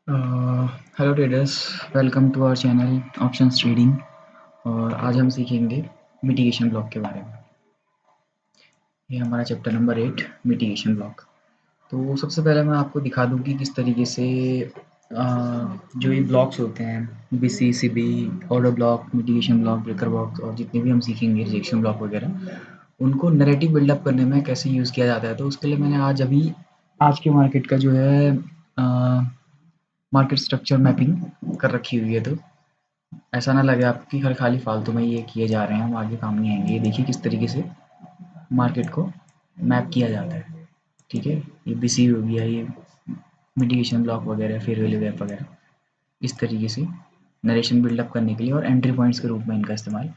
Hello traders, welcome to our channel options trading. और आज हम सीखेंगे मिटिगेशन ब्लॉक के बारे में। ये हमारा चैप्टर नंबर 8 मिटिगेशन ब्लॉक। तो सबसे पहले मैं आपको दिखा दूँ कि किस तरीके से जो ये ब्लॉक्स होते हैं B C C B, order block, mitigation block, breaker block और जितने भी हम सीखेंगे रिजेक्शन ब्लॉक वगैरह, उनको नैरेटिव बिल्डअप करने में कैसे यूज़ किया जाता है। तो उसके लिए मैंने आज के मार्केट का जो है मार्केट स्ट्रक्चर मैपिंग कर रखी हुई है। तो ऐसा ना लगे आपको कि खाली फालतू में ये किए जा रहे हैं, हम आगे काम नहीं आएंगे। ये देखिए किस तरीके से मार्केट को मैप किया जाता है। ठीक है, ये बीसी हो गया, ये मिटिगेशन ब्लॉक वगैरह, फेयर वैल्यू गैप वगैरह, इस तरीके से नरेशन बिल्डअप करने के लिए और एंट्री पॉइंट्स के रूप में इनका इस्तेमाल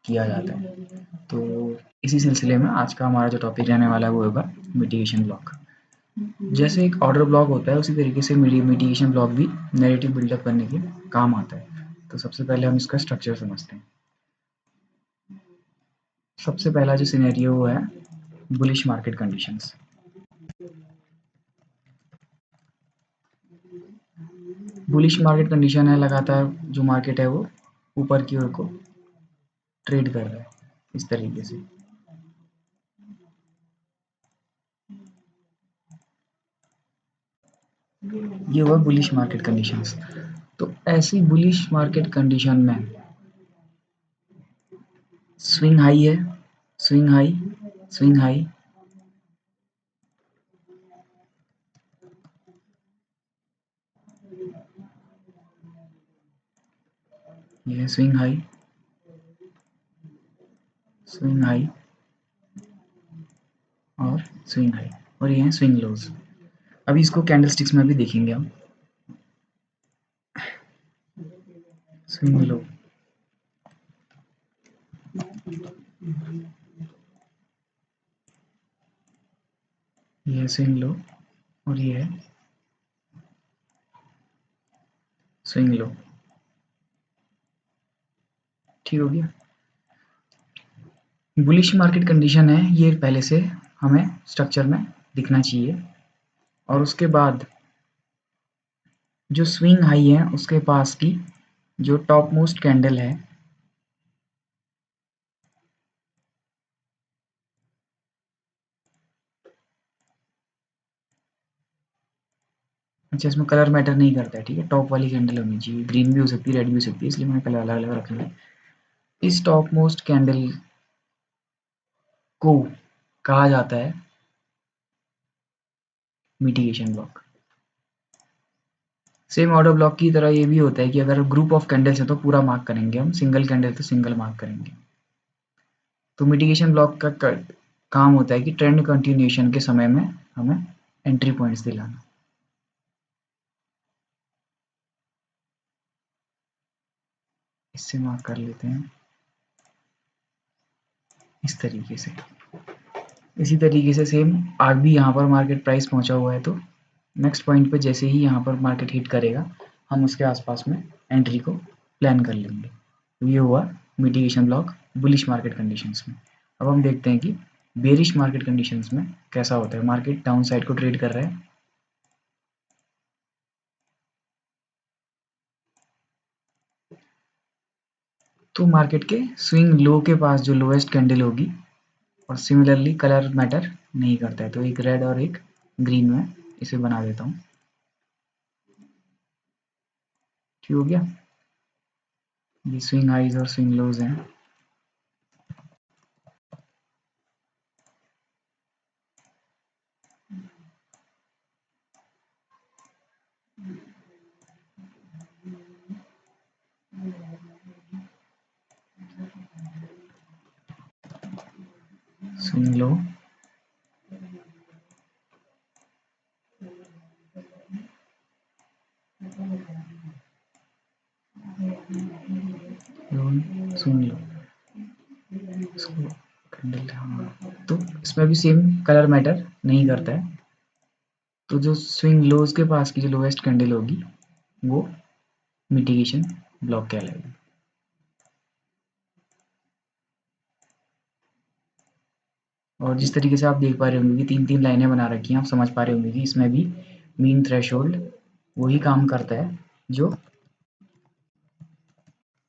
किया जाता है। तो इसी सिलसिले में आज का हमारा जो टॉपिक रहने वाला है वो होगा मिटिगेशन ब्लॉक। जैसे एक ऑर्डर ब्लॉक होता है उसी तरीके से मिटिगेशन ब्लॉक भी नैरेटिव बिल्डअप करने के काम आता है। तो सबसे पहले हम इसका स्ट्रक्चर समझते हैं। सबसे पहला जो सिनेरियो वो है bullish market conditions. Bullish market condition है, लगातार जो मार्केट है वो ऊपर की ओर को ट्रेड कर रहा है इस तरीके से। ये हुआ बुलिश मार्केट कंडीशंस। तो ऐसी बुलिश मार्केट कंडीशन में स्विंग हाई है, स्विंग हाई, स्विंग हाई, ये है स्विंग हाई, स्विंग हाई और स्विंग हाई, और ये है स्विंग लोज। अभी इसको कैंडलस्टिक्स में भी देखेंगे हम। स्विंग लो, ये है स्विंग लो और ये है स्विंग लो। ठीक हो गया। बुलिश मार्केट कंडीशन है, ये पहले से हमें स्ट्रक्चर में दिखना चाहिए। और उसके बाद जो स्विंग हाई है उसके पास की जो टॉप मोस्ट कैंडल है, अच्छा इसमें कलर मैटर नहीं करता है, ठीक है, टॉप वाली कैंडल होनी चाहिए। ग्रीन भी हो सकती है, रेड भी हो सकती है, इसलिए मैंने कलर अलग अलग रखना है। इस टॉप मोस्ट कैंडल को कहा जाता है mitigation block. Same order block की तरह ये भी होता है कि अगर ग्रुप ऑफ कैंडल्स है तो पूरा मार्क करेंगे हम, सिंगल कैंडल तो सिंगल मार्क करेंगे। तो मिटिगेशन ब्लॉक का काम होता है कि ट्रेंड कंटिन्यूएशन के समय में हमें एंट्री पॉइंट्स दिलाना। इससे मार्क कर लेते हैं इस तरीके से। इसी तरीके से सेम आज भी यहाँ पर मार्केट प्राइस पहुँचा हुआ है, तो नेक्स्ट पॉइंट पे जैसे ही यहाँ पर मार्केट हिट करेगा हम उसके आसपास में एंट्री को प्लान कर लेंगे। तो ये हुआ mitigation block bullish market conditions में। अब हम देखते हैं कि बेरिश मार्केट कंडीशंस में कैसा होता है। मार्केट डाउन साइड को ट्रेड कर रहा है, तो मार्केट के स्विंग लो के पास जो लोएस्ट कैंडल होगी, और सिमिलरली कलर मैटर नहीं करता है, तो एक रेड और एक ग्रीन में इसे बना देता हूँ। ठीक हो गया। ये स्विंग हाइज और स्विंग लोज हैं। स्विंग लो, स्विंग लो, इसको कैंडल, हाँ, तो इसमें भी सेम कलर मैटर नहीं करता है। तो जो स्विंग लोज के पास की जो लोएस्ट कैंडल होगी वो मिटिगेशन ब्लॉक कहलाएगी। और जिस तरीके से आप देख पा रहे होंगे कि तीन तीन लाइनें बना रखी हैं, आप समझ पा रहे होंगे कि इसमें भी मीन थ्रेशोल्ड वही काम करता है जो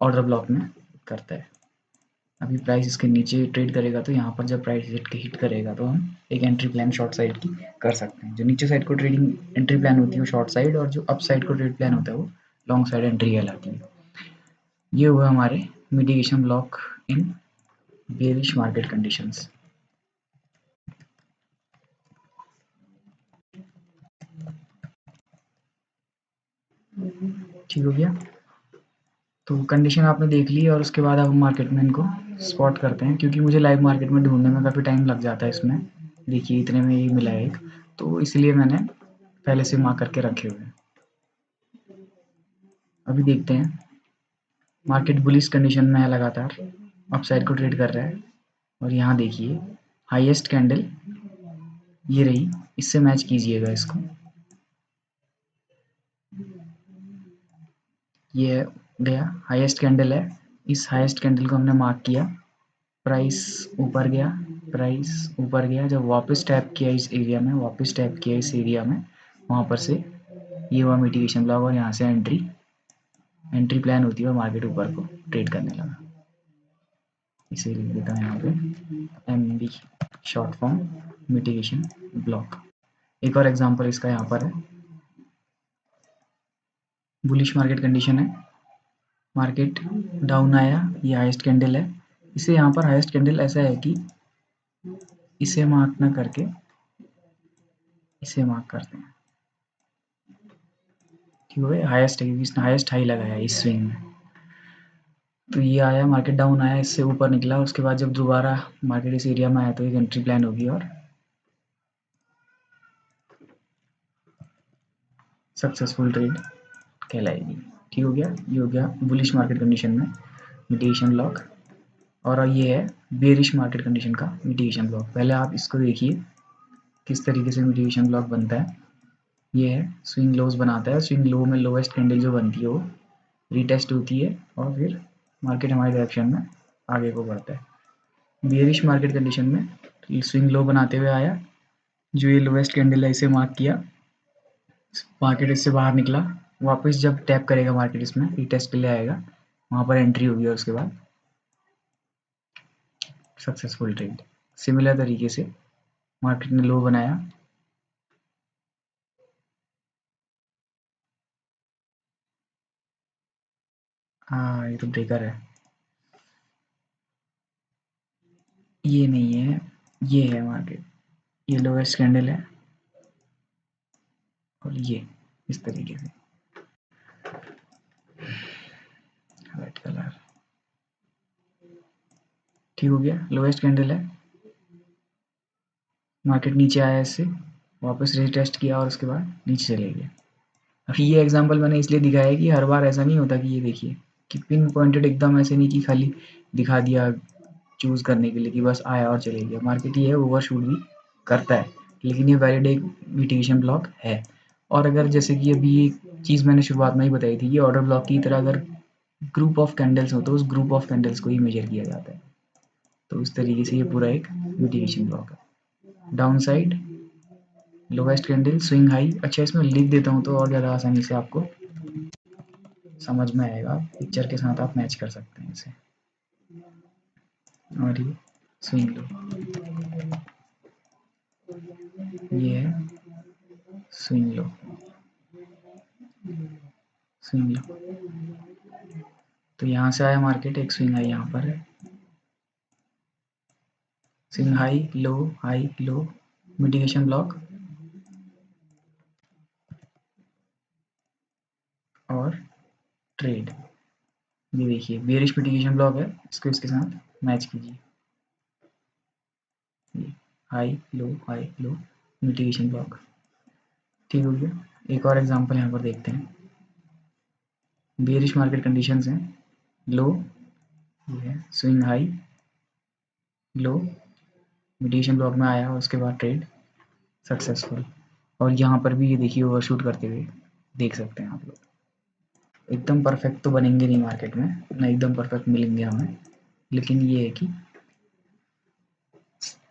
ऑर्डर ब्लॉक में करता है। अभी प्राइस इसके नीचे ट्रेड करेगा तो यहाँ पर जब प्राइस हिट करेगा तो हम एक एंट्री प्लान शॉर्ट साइड की कर सकते हैं। जो नीचे साइड को ट्रेडिंग एंट्री प्लान होती है वो शॉर्ट साइड, और जो अप साइड को ट्रेड प्लान होता है वो लॉन्ग साइड एंट्री कहलाती है। ये हुआ हमारे mitigation block in bearish market conditions. ठीक हो गया। तो कंडीशन आपने देख ली और उसके बाद अब हम मार्केट में इनको स्पॉट करते हैं, क्योंकि मुझे लाइव मार्केट में ढूंढने में काफ़ी टाइम लग जाता है इसमें। देखिए इतने में ही मिला है एक, तो इसलिए मैंने पहले से मार्क करके रखे हुए हैं। अभी देखते हैं मार्केट बुलिश कंडीशन में है, लगातार अपसाइड को ट्रेड कर रहा है। और यहाँ देखिए हाईएस्ट कैंडल ये रही, इससे मैच कीजिएगा इसको। ये गया हाईएस्ट कैंडल है, इस हाईएस्ट कैंडल को हमने मार्क किया, प्राइस ऊपर गया, प्राइस ऊपर गया, जब वापस टैप किया इस एरिया में, वापस टैप किया इस एरिया में, वहाँ पर से ये हुआ मिटिगेशन ब्लॉक और यहाँ से एंट्री प्लान होती है और मार्केट ऊपर को ट्रेड करने लगा। इसे लिख देता हूँ यहाँ पे MB short form mitigation block. एक और एग्जांपल इसका यहाँ पर है, बुलिश मार्केट कंडीशन है, मार्केट डाउन आया, ये हाईएस्ट कैंडल है, इसे यहाँ पर हाईएस्ट कैंडल ऐसा है कि इसे मार्क ना करके इसे मार्क करते हैं। ठीक है, हाईएस्ट है क्योंकि इसने हाईएस्ट हाई लगाया इस स्विंग में। तो ये आया, मार्केट डाउन आया, इससे ऊपर निकला, उसके बाद जब दोबारा मार्केट इस एरिया में आया तो एक एंट्री प्लान होगी और सक्सेसफुल ट्रेड कहलाएगी। ठीक हो गया। ये हो गया बुलिश मार्केट कंडीशन में मिटिगेशन ब्लॉक। और ये है बेरिश मार्केट कंडीशन का मिटिगेशन ब्लॉक। पहले आप इसको देखिए किस तरीके से मिटिगेशन ब्लॉक बनता है। ये है स्विंग लोज बनाता है, स्विंग लो में लोएस्ट कैंडल जो बनती है वो रीटेस्ट होती है और फिर मार्केट हमारे डायरेक्शन में आगे को बढ़ता है। बेरिश मार्केट कंडीशन में स्विंग लो बनाते हुए आया, जो ये लोएस्ट कैंडल है इसे मार्क किया, मार्केट इससे बाहर निकला, वापस जब टैप करेगा मार्केट इसमें रीटेस्ट के लिए आएगा, वहाँ पर एंट्री होगी और उसके बाद सक्सेसफुल ट्रेड। सिमिलर तरीके से मार्केट ने लो बनाया, हाँ ये तो ब्रेकर है, ये नहीं है, ये है मार्केट, ये लोएस्ट कैंडल है और ये इस तरीके से रेड कलर। ठीक हो गया, लोएस्ट कैंडल है, मार्केट नीचे आया, इससे वापस रीटेस्ट किया और उसके बाद नीचे चले गया। अब ये एग्जांपल मैंने इसलिए दिखाया है कि हर बार ऐसा नहीं होता कि ये देखिए कि पिन पॉइंटेड एकदम ऐसे नहीं कि खाली दिखा दिया चूज करने के लिए कि बस आया और चले गया। मार्केट ये है ओवरशूट भी करता है, लेकिन ये वैलिड एक मिटिगेशन ब्लॉक है। और अगर जैसे कि अभी एक चीज़ मैंने शुरुआत में ही बताई थी कि ऑर्डर ब्लॉक की तरह अगर ग्रुप ऑफ कैंडल्स हो तो उस ग्रुप ऑफ कैंडल्स को ही मेजर किया जाता है। तो इस तरीके से ये पूरा एक मिटिगेशन ब्लॉक है। Down side lowest candle swing high. अच्छा इसमें लिख देता हूँ तो और ज़्यादा आसानी से आपको समझ में आएगा, पिक्चर के साथ आप मैच कर सकते हैं इसे। और ये स्विंग लो, ये है स्विंग लो, स्विंग लो। तो यहाँ से आया मार्केट, एक स्विंग हाई यहाँ पर है, swing high low mitigation block और ट्रेड। ये देखिए बेरिश मिटिगेशन ब्लॉक है, इसको इसके साथ मैच कीजिए, ये हाई लो मिटिगेशन ब्लॉक। ठीक हो गया। एक और एग्जांपल यहाँ पर देखते हैं, बेरिश मार्केट कंडीशंस हैं, लो ये है swing high low mitigation block में आया और उसके बाद ट्रेड सक्सेसफुल। और यहाँ पर भी ये देखिए ओवरशूट करते हुए देख सकते हैं आप लोग। एकदम परफेक्ट तो बनेंगे नहीं मार्केट में, ना एकदम परफेक्ट मिलेंगे हमें, लेकिन ये है कि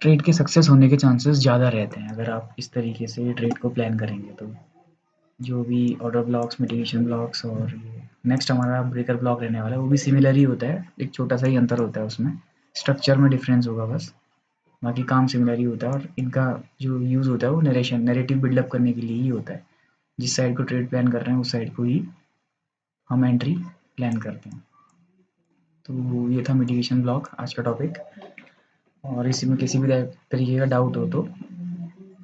ट्रेड के सक्सेस होने के चांसेस ज़्यादा रहते हैं अगर आप इस तरीके से ट्रेड को प्लान करेंगे तो। जो भी ऑर्डर ब्लॉक्स, मिटिगेशन ब्लॉक्स और ये नेक्स्ट हमारा ब्रेकर ब्लॉक रहने वाला है, वो भी सिमिलर ही होता है, एक छोटा सा ही अंतर होता है उसमें, स्ट्रक्चर में डिफरेंस होगा बस, बाकी काम सिमिलर ही होता है। और इनका जो यूज़ होता है वो नरेटिव बिल्डअप करने के लिए ही होता है। जिस साइड को ट्रेड प्लान कर रहे हैं उस साइड को ही हम एंट्री प्लान करते हैं। तो ये था मिटिगेशन ब्लॉक आज का टॉपिक, और इसी में किसी भी तरीके का डाउट हो तो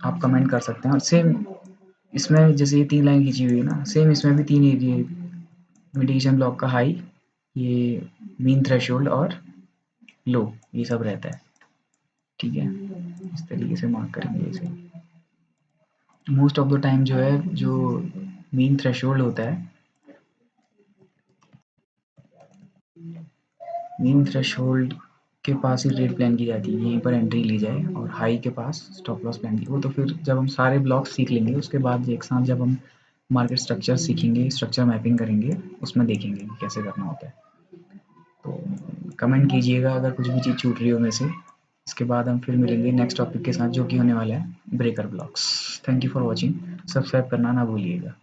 आप कमेंट कर सकते हैं। और सेम इसमें जैसे ये 3 लाइन खींची हुई है ना, सेम इसमें भी 3 ये मिटिगेशन ब्लॉक का हाई, ये मीन थ्रेशोल्ड और लो, ये सब रहता है। ठीक है, इस तरीके से मार्क करेंगे इसे। मोस्ट ऑफ द टाइम जो है, जो मीन थ्रेशोल्ड होता है, मीन थ्रेशोल्ड के पास ही ट्रेड प्लान की जाती है, यहीं पर एंट्री ली जाए, और हाई के पास स्टॉप लॉस प्लान की। वो तो फिर जब हम सारे ब्लॉक्स सीख लेंगे उसके बाद एक साथ जब हम मार्केट स्ट्रक्चर सीखेंगे, स्ट्रक्चर मैपिंग करेंगे, उसमें देखेंगे कि कैसे करना होता है। तो कमेंट कीजिएगा अगर कुछ भी चीज़ छूट रही हो में से। इसके बाद हम फिर मिलेंगे नेक्स्ट टॉपिक के साथ, जो कि होने वाला है breaker blocks. Thank you for watching, subscribe करना ना भूलिएगा।